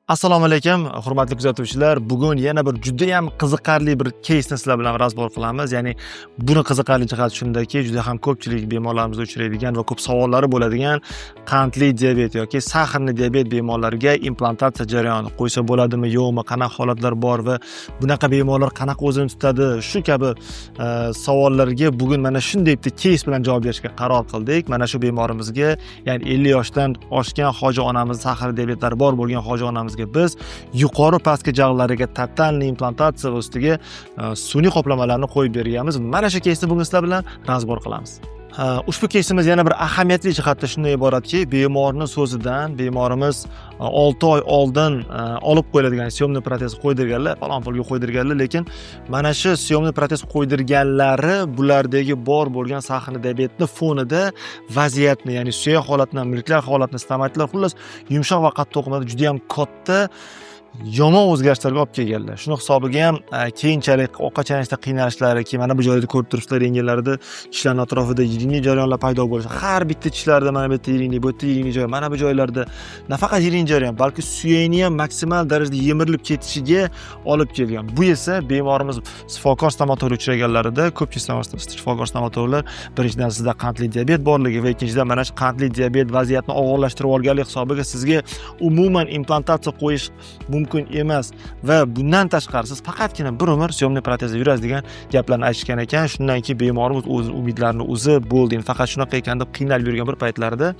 Assalomu alaykum, hurmatli kuzatuvchilar. Bugun yana bir juda ham qiziqarli bir keysni sizlar bilan razbor qilamiz. Ya'ni buni qiziqarli jihati shundaki, juda ham ko'pchilik bemorlarimizda uchraydigan va ko'p savollari bo'ladigan qandli diabet yoki sahrli diabet bemorlariga implantatsiya jarayoni qo'ysa bo'ladimi, yo'qmi, qanaqa holatlar bor va bunaqa bemorlar qanaqa o'zini tutadi, shu kabi savollarga bugun mana shunday bitta keys bilan javob berishga qaror qildik. Mana shu bemorimizga, ya'ni 50 yoshdan oshgan hoji onamiz, sahrli diabetlari bor bo'lgan hoji onamiz biz yuqori pastki jag'lariga totalniy implantatsiya va ustiga sun'iy qoplamalarni qo'yib berganmiz. Mana shu keysni bugun sizlar bilan razbor qilamiz. Ushbu keysimiz yana bir ahamiyatli jihatda shunday iboratki, bemorning so'zidan bemorimiz 6 oy oldin olib qo'yiladigan syomniy protez qo'ydirganlar, falon pulga qo'ydirganlar, lekin mana shu syomniy protez qo'ydirganlari bulardagi bor bo'lgan sahrli diabetning fonida vaziyatni, ya'ni suyak holatni, milklar holatni, stomatlar, xullas yumshoq va qattiq o'qimada juda ham katta yomon o'zgarishlarga olib kelganlar. Shuni hisobiga ham keyinchalik ovqatlanishda qiynalishlari, mana bu joyda ko'rib turibsizlar, yengillarida tishlarning atrofida yiringli jarayonlar paydo bo'lishi, har bitta tishlarda mana bu yerda yiringli, bu yerda yiringli joy, mana bu joylarda nafaqat yiringli jarayon, balki suyakni ham maksimal darajada yemirilib ketishiga olib kelgan. Bu esa bemorimiz shifokor stomatolog uchraganlarida ko'pchilik shifokor stomatologlar birinchidan sizda qandli diabet borligi va ikkinchidan mana shu qandli diabet vaziyatni og'irlashtirib olganlik hisobiga sizga umuman implantatsiya qo'yish mumkin emas va bundan tashqari siz faqatgina bir umr syomniy protezda yurasiz degan gaplarni aytishgan ekan. Shundan keyin bemorimiz o'z umidlarini o'zi bo'ldi. Faqat shunaqa ekan deb qiynalib yurgan bir paytlarida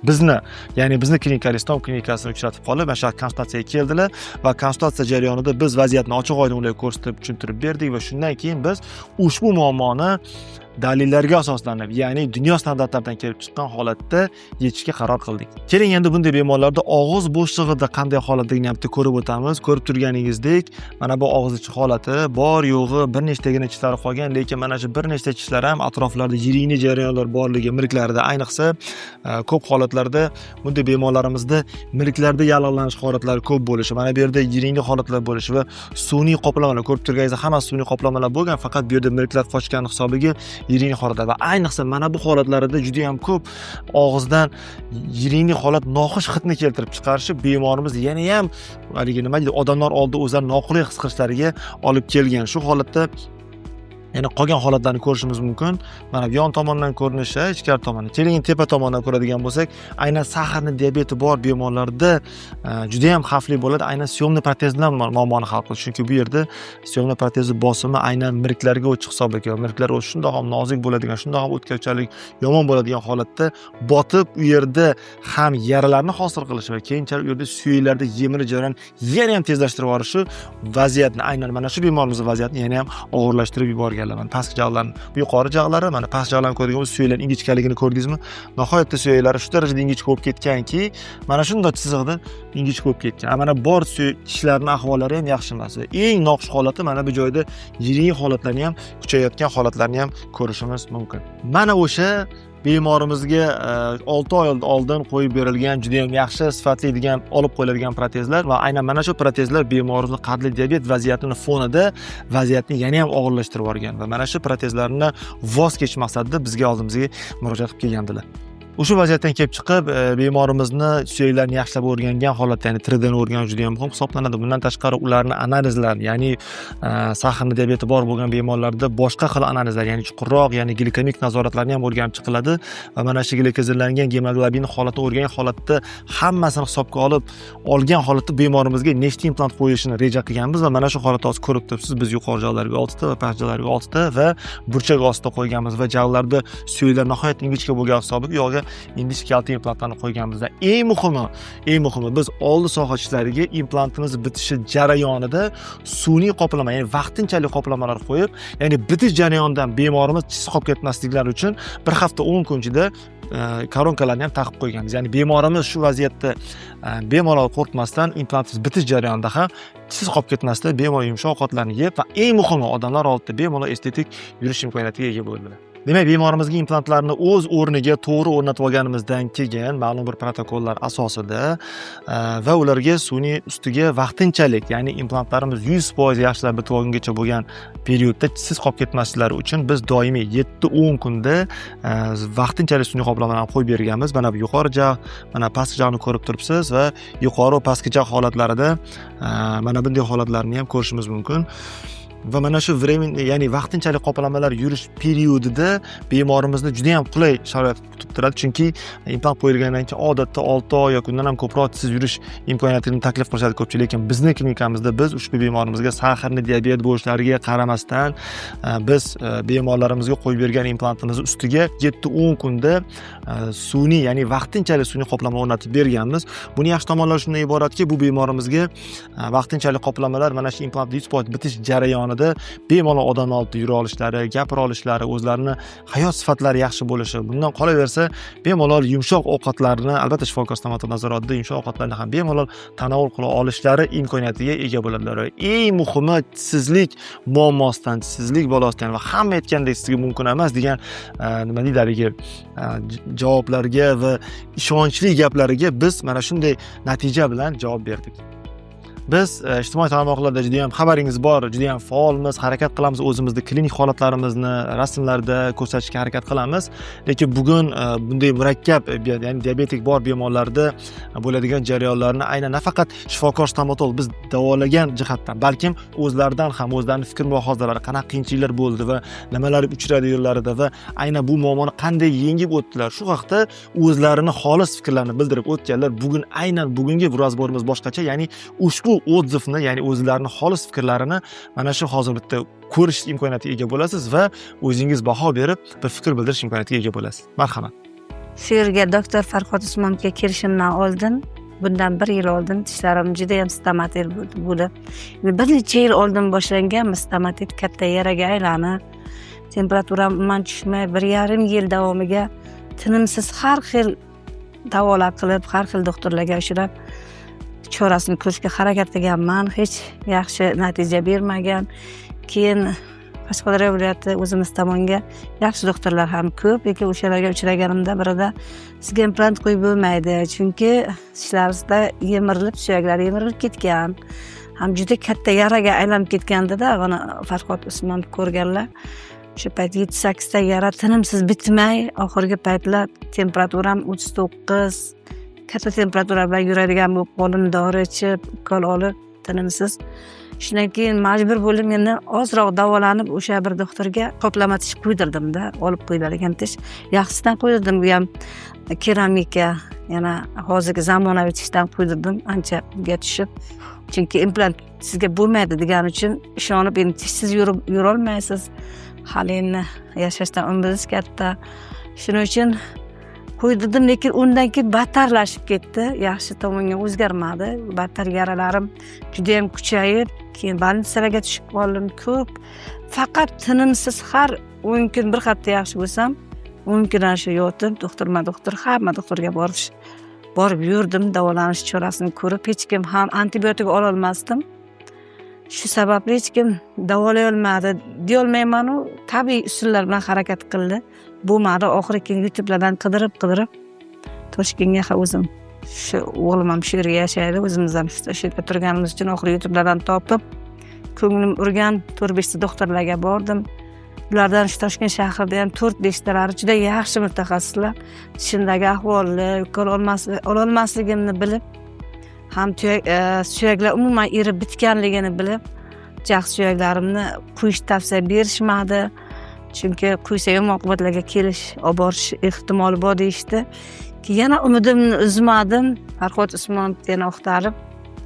bizni klinika Ristom klinikasini uchratib qolib, mana shu konsultatsiyaga keldilar va konsultatsiya jarayonida biz vaziyatni ochiq-oydin ularga ko'rsatib, tushuntirib berdik va shundan keyin biz ushbu muammoni dalillarga asoslanib, ya'ni dunyo standartlaridan kelib chiqqan holatda yechishga qaror qildik. Keling endi bunday bemorlarda og'iz bo'shlig'ida qanday holatligini ham ko'rib o'tamiz. Ko'rib turganingizdek, mana bu og'iz ichi holati bor yo'g'i bir nechtagina tishlari qolgan, lekin mana shu bir nechta tishlar ham atroflarida yiringli jarayonlar borligi, milklarda, ayniqsa ko'p holatlarda bunday bemorlarimizda milklarda yallig'lanish holatlari ko'p bo'lishi, mana bu yerda yiringli holatlar bo'lishi va sun'iy qoplamalar, ko'rib turganingizda hammasi sun'iy qoplamalar bo'lgan, faqat bu yerda milklar qochgan hisobiga yiringli holatlar va ayniqsa mana bu holatlarda juda ham ko'p og'izdan yiringli holat noxush hidni keltirib chiqarishi bemorimiz yana ham haligi nima deydi, odamlar oldida o'zlarini noqulay his qilishlariga olib kelgan. Shu holatda yana qolgan holatlarni ko'rishimiz mumkin. Mana bu yon tomondan ko'rinishi, ichkari tomoni. Keling tepa tomondan ko'radigan bo'lsak, aynan sahrli diabeti bor bemorlarda juda ham xavfli bo'ladi. Aynan syomniy protez bilan muammoni hal qilish. Chunki bu yerda syomniy protezi bosimi aynan milklarga o'ch hisoblangan. Milklar o'ch shundoq ham nozik bo'ladigan, shundoq ham o'tkazuvchanlik yomon bo'ladigan holatda botib, u yerda ham yaralarni hosil qilish va keyinchalik u yerda suyaklarda yemirish jarayoni yana ham tezlashtirib yuborishi vaziyatni, aynan mana shu bemorimizning vaziyatini yana ham og'irlashtirib yuborgan. Mana pastki jag'larni, bu yuqori jag'lari, mana past jag'larni ko'radigan bo'lsangiz, suyaklar ingichkaligini ko'rdingizmi? Nihoyatda suyaklari shu darajada ingichka bo'lib ketganki, mana shunday chiziqda ingichka bo'lib ketgan. Mana bor tishlarning ahvollari ham yaxshi emas. Eng noxush holati mana bu joyda yirik holatlarni ham, kuchayayotgan holatlarni ham ko'rishimiz mumkin. Mana o'sha bemorimizga 6 oy oldin qo'yib berilgan juda ham yaxshi sifatli degan olib qo'yiladigan protezlar va aynan mana shu protezlar bemorimizning qandli diabet vaziyatining fonida vaziyatni yana ham og'irlashtirib yuborgan va mana shu protezlarni voz kechish maqsadida bizga oldimizga murojaat qilib kelgandilar. O'sha vaziyatdan kelib chiqib, bemorimizni suyaklarini yaxshilab o'rgangan holatda, ya'ni 3D ni o'rganish juda ham muhim hisoblanadi. Bundan tashqari ularni analizlari, ya'ni sahrli diabeti bor bo'lgan bemorlarda boshqa xil analizlar, ya'ni chuqurroq, ya'ni glikemik nazoratlarni ham o'rganib chiqiladi va mana shu glikozillangan gemoglobin holatini o'rgangan holatda hammasini hisobga olgan holatda bemorimizga nechta implant qo'yishini reja qilganmiz va mana shu holatni hozir ko'rib turibsiz. Biz yuqori jag'larga 6 ta va past jag'larga 6 ta va burchak ostida qo'yganmiz va jag'larda suyaklar nihoyatda ingichka bo'lgan hisobiga yo'g'i indisk kalsiy implantlarni qo'yganimizda eng muhimi biz oldi soha tishlariga implantimiz bitishi jarayonida sun'iy qoplama, ya'ni vaqtinchalik qoplamalar qo'yib, ya'ni bitish jarayonidan bemorimiz tishsiz qolib ketmasliklari uchun bir hafta 10 kun ichida koronkalarni ham taqib qo'yganmiz. Ya'ni bemorimiz shu vaziyatda bemalol qo'rqmasdan implantimiz bitish jarayonida ham tishsiz qolib ketmasdan bemalol yumshoq ovqatlarni yeb va eng muhimi odamlar oldida bemalol estetik yurish imkoniyatiga ega bo'ldilar. Demak, bemorimizga implantlarni o'z o'rniga to'g'ri o'rnatib olganimizdan keyin ma'lum bir protokollar asosida va ularga sun'iy ustiga vaqtinchalik, ya'ni implantlarimiz 100% yaxshilab bitib olgungacha bo'lgan periodda tishsiz qolib ketmasliklari uchun biz doimiy 7-10 kunda vaqtinchalik sun'iy qoplamalarni qo'yib berganmiz. Mana bu yuqori jag', mana pastki jag'ni ko'rib turibsiz va yuqori va pastki jag' holatlarida mana bunday holatlarni ham ko'rishimiz mumkin. Va mana shu ya'ni vaqtinchalik qoplamalar yurish periodida bemorimizni juda ham qulay sharoit kutib turadi. Chunki implant qo'yilgandan keyin odatda 6 oy yoki undan ham ko'proq tishsiz yurish imkoniyatini taklif qilishadi ko'pchilik. Lekin bizning klinikamizda biz ushbu bemorimizga saharni diabet bo'lishlariga qaramasdan biz bemorlarimizga qo'yib bergan implantimiz ustiga 7-10 kunda sun'iy, ya'ni vaqtinchalik sun'iy qoplama o'rnatib berganmiz. Buning yaxshi tomonlari shundan iboratki, bu bemorimizga vaqtinchalik qoplamalar mana shu implant 100% bitish jarayonida bemalol odam oldida yura olishlari, gapira olishlari, o'zlarini hayot sifatlari yaxshi bo'lishi. Bundan qolaversa, bemalol yumshoq ovqatlarni, albatta shifokor stomatolog nazoratida yumshoq ovqatlarni ham bemalol tanovul qila olishlari imkoniyatiga ega bo'ladilar. Eng muhimi, tishsizlik muammosidan, tishsizlik bolasidan va hamma aytgandek sizga mumkin emas degan nima deyiladi, javoblarga va ishonchli gaplariga biz mana shunday natija bilan javob berdik. Biz ijtimoiy tarmoqlarda juda ham xabaringiz bor, juda ham faolmiz, harakat qilamiz, o'zimizni klinik holatlarimizni rasmlarda ko'rsatishga harakat qilamiz. Lekin bugun bunday murakkab, ya'ni diabetik bor bemorlarda bo'ladigan jarayonlarni aynan nafaqat shifokor stomatolog biz davolagan jihatdan, balkim o'zlaridan ham o'zlarining fikr mulohazalari, qanaqa qiyinchiliklar bo'ldi va nimalar uchradi yo'llarida va aynan bu muammoni qanday yengib o'tdilar, shu haqda o'zlarini xolis fikrlarini bildirib o'tganlar. Bugun aynan bugungi razborimiz boshqacha, ya'ni ushbu odzivni, ya'ni o'zlarining xolis fikrlarini mana shu hozir bitta ko'rish imkoniyatiga ega bo'lasiz va o'zingiz baho berib bir fikr bildirish imkoniyatiga ega bo'lasiz. Marhamat. Shu yerga doktor Farhod Usmonovga kelishimdan oldin, bundan 1 yil oldin tishlarim juda ham stomatit bo'lib, bir necha yil oldin boshlangan stomatit katta yaraga aylanib, temperaturam umuman tushmay 1,5 yil davomiga tinimsiz har xil davolar qilib, har xil doktorlarga uchrab chorasini ko'rishga harakat qilganman. Hech yaxshi natija bermagan. Keyin Qashqadaryo viloyati o'zimiz tomonga yaxshi doktorlar ham ko'p, lekin o'shalarga uchraganimda birida sizga implant qo'yib bo'lmaydi, chunki tishlaringizda yemirilib, suyaklari yemirilib ketgan, ham juda katta yaraga aylanib ketgandida, mana Farhod Usmonov ko'rganlar. Shu payt 7-8 ta yara tinimsiz bitmay, oxirgi paytlar temperaturam 39, katta temperatura bilan yuradigan bo'lib qoldim, dori ichib, ukol olib, tinimsiz. Shundan keyin majbur bo'lib yana ozroq davolanib o'sha bir doktorga qoplama tish qo'ydirdim-da, olib qo'ydilar ekan tish. Yaxshisidan qo'ydirdim, bu ham keramika, yana hozirgi zamonaviy tishdan qo'ydirdim, anchaga tushib. Chunki implant sizga bo'lmaydi degan uchun ishonib, endi tishsiz yura olmaysiz. Hali endi yashashdan umringiz katta. Shuning uchun qo'ydirdim, lekin undan keyin battarlashib ketdi. Yaxshi tomonga o'zgarmadi. Battar yaralarim juda ham kuchayib, keyin больницаlarga tushib qoldim ko'p. Faqat tinimsiz har 10 kun bir hafta yaxshi bo'lsam, 10 kundan shu yotib, doktor, hamma doktorga borib yurdim, davolanish chorasini ko'rib, hech kim ham antibiotik ola olmasdim. Shu sababli hech kim davolay olmadi. Deya olmayman-u, tabiiy usullar bilan harakat qildi. Bo'lmadi, oxiri keyin YouTube'lardan qidirib Toshkentga o'zim, shu o'g'lim ham shu yerga yashaydi, o'zimiz ham shu yerda turganimiz uchun oxiri YouTube'lardan topib, ko'nglim urgan 4-5 ta doktorlarga bordim. Ulardan shu Toshkent shahrida ham 4-5 talari juda yaxshi mutaxassislar, tishimdagi ahvolni, ukol ololmasligimni bilib, ham suyaklar umuman erib bitganligini bilib, jag' suyaklarimni quyish tavsiya berishmadi. Chunki quysa yomon oqibatlarga kelish, olib borish ehtimoli bor deyishdi. Yana umidimni uzmadim. Farhod Usmonovni yana oqtarib,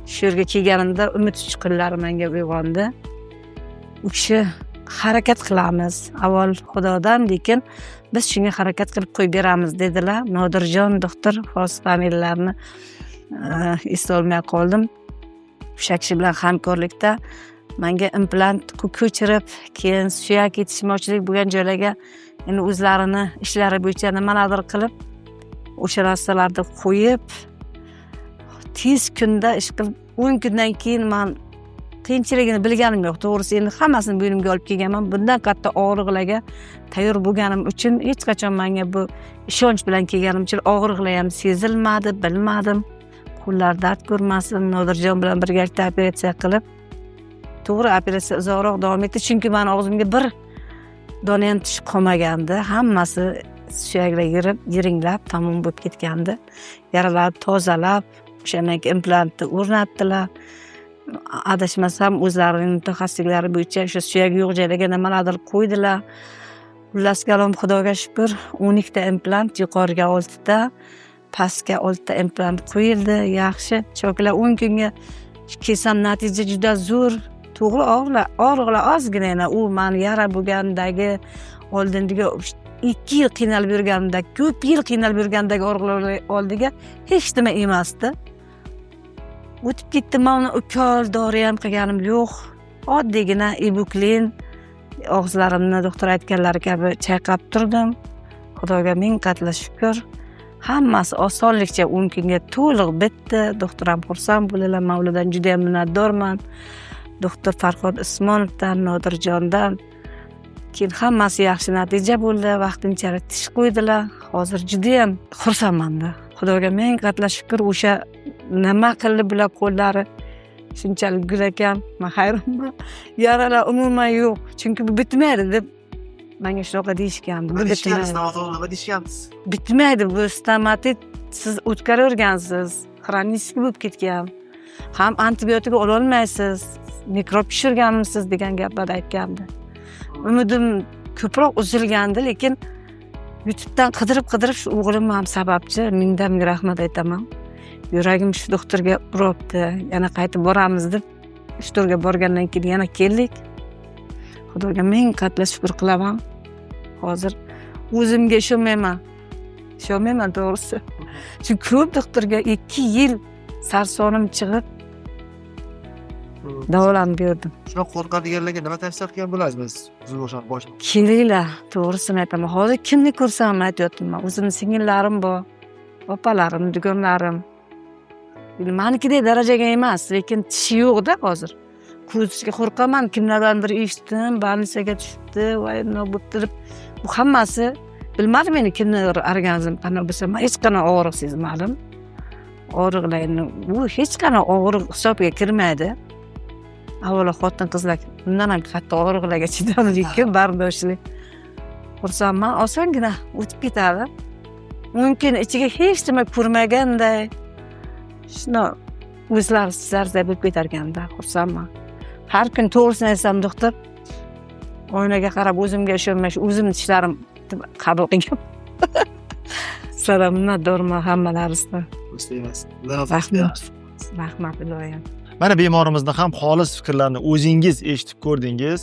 shu yerga kelganimda umid uchqunlari menga uyg'ondi. U kishi harakat qilamiz, avval Xudodan, lekin biz shunga harakat qilib qo'yib beramiz dedilar. Nodirjon doktor, hozir familiyalarini eslolmay qoldim. O'sha kishi bilan hamkorlikda menga implant ko'chirib, keyin suyak yetishmovchilik bo'lgan joylarga endi o'zlarini ishlari bo'yicha nimalardir qilib, o'sha narsalarni qo'yib, tez kunda ish qilib, 10 kundan keyin men qiyinchiligini bilganim yo'q. To'g'risi endi hammasini bo'ynimga olib kelganman. Bundan katta og'riqlarga tayyor bo'lganim uchun hech qachon menga bu ishonch bilan kelganim uchun og'riqlar ham sezilmadi, bilmadim. Qo'llar dard ko'rmasin. Nodirjon bilan birgalikda operatsiya qilib, to'g'ri operatsiya uzoqroq davom etdi, chunki meni og'zimga bir dona ham tish qolmagandi. Hammasi suyaklar yiringlab tamom bo'lib ketgandi. Yaralarni tozalab, o'shandan keyin implantni o'rnatdilar. Adashmasam o'zlarining mutaxassislari bo'yicha o'sha suyak yo'q joylarga nimalardir qo'ydilar. Xullas kalom, Xudoga shukr, 12 ta implant, yuqoriga 6 ta, pastga 6 ta implant qo'yildi. Yaxshi. Choklar 10 kunga kelsam natija juda zo'r. To'g'ri, og'riqlar ozgina, u men yara bo'lgandagi oldingi 2 yil qiynalib yurganimda, ko'p yil qiynalib yurgandagi og'riqlar oldiga hech nima emasdi. O'tib ketdi, men ukol dori ham qilganim yo'q. Oddiygina ibuklin og'izlarimni doktor aytganlari kabi chayqab turdim. Xudoga ming qatla shukr. Hammasi osonlikcha 10 kunga to'liq bitdi. Doktor ham xursand bo'ldilar. Men ulardan juda ham minnatdorman. Doktor Farhod Usmonovdan, Nodirjondan. Keyin hammasi yaxshi natija bo'ldi. Vaqtinchalik tish qo'ydilar. Hozir juda ham xursandman. Xudoga ming qatla shukr. O'sha nima qildi bular qo'llari shunchalik gul ekan. Men hayronman. Yaralar umuman yo'q. Chunki bu bitmaydi deb menga shunaqa deyishgandi. Bu bitmaydi. Bitmaydi bu stomatit. Siz o'tkaravergansiz. Xronический bo'lib ketgan. Ham antibiotik ola olmaysiz. Mikrob pishirganmisiz degan gaplar aytgandi. Umidim ko'proq uzilgandi, lekin YouTube'dan qidirib shu o'g'lim ham sababchi. Mingdan ming rahmat aytaman. Yuragim shu doktorga uribdi. Yana qaytib boramiz deb doktorga borgandan keyin yana keldik. Xudoga ming qatla shukr qilaman. Hozir o'zimga ishonmayman to'g'risi. Chunki ko'p doktorga 2 yil sarsonim chiqib davolanib berdim. Shuna qo'rqadiganlarga nima tavsiya qilgan bo'lasiz? Siz o'shan boshqa. Kelinglar, to'g'risini aytaman. Hozir kimni ko'rsam aytayotdim. O'zimning singillarim bor, opalarim, dugonlarim. Menikidek darajaga emas, lekin tishi yo'q-da hozir. Ko'rishga qo'rqaman. Kimlardan bir eshitdim, больницаga tushibdi, voy nima bo'pti deb. Bu hammasi bilmadim meni kimdir organizm qanday bo'lsa, men hech qanday og'riq sezmadim. Og'riqlarni bu hech qanday og'riq hisobiga kirmaydi. Avvalo xotin-qizlar bundan ham katta og'riqlarga chidamlik, bardoshlik. Xursandman, osongina o'tib ketadi. Mumkin ichiga hech nima ko'rmaganday shuna o'zlari zarzab bo'lib ketar ekanda. Xursandman. Har kun to'g'risini aytsam, doktor oynaga qarab o'zimga ishonmay, o'zimning tishlarim qabul qilgan. Sizlarga minnatdorman hammalaringizdan. Rahmat iloyim. Mana bemorimizni ham xolis fikrlarni o'zingiz eshitib ko'rdingiz.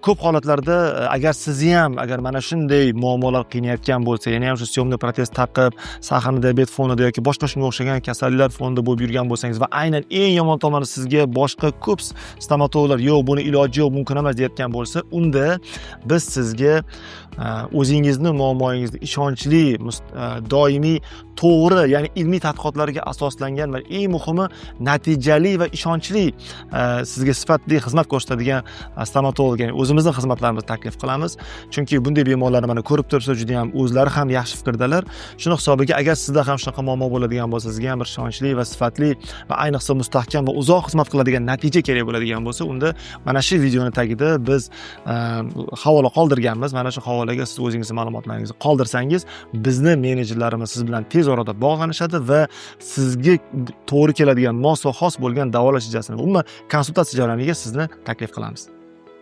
Ko'p holatlarda agar mana shunday muammolar qiynayotgan bo'lsa, ya'ni ham shu syomniy protez taqib, saharni diabet fonida yoki boshqa shunga o'xshagan kasalliklar fonida bo'lib yurgan bo'lsangiz va aynan eng yomon tomoni sizga boshqa ko'p stomatologlar yo'q, buni iloji yo'q, mumkin emas deyotgan bo'lsa, unda biz sizga o'zingizni muammoingizni ishonchli, doimiy, to'g'ri, ya'ni ilmiy tadqiqotlarga asoslangan va eng muhimi natijali va ishonchli sizga sifatli xizmat ko'rsatadigan stomatolog, ya'ni o'zimizning xizmatlarimizni taklif qilamiz. Chunki bunday bemorlarni mana ko'rib tursa, juda ham o'zlari ham yaxshi fikrdalar. Shuni hisobiga agar sizda ham shunaqa muammo bo'ladigan bo'lsa, sizga ham bir ishonchli va sifatli va ayniqsa mustahkam va uzoq xizmat qiladigan natija kerak bo'ladigan bo'lsa, unda mana shu videoni tagida biz havola qoldirganmiz. Mana shu havolaga siz o'zingiz ma'lumotlaringizni qoldirsangiz, bizni menejerlarimiz siz bilan tez orada bog'lanishadi va sizga to'g'ri keladigan mos va xos bo'lgan davolash rejasini, umuman konsultatsiya jarayoniga sizni taklif qilamiz.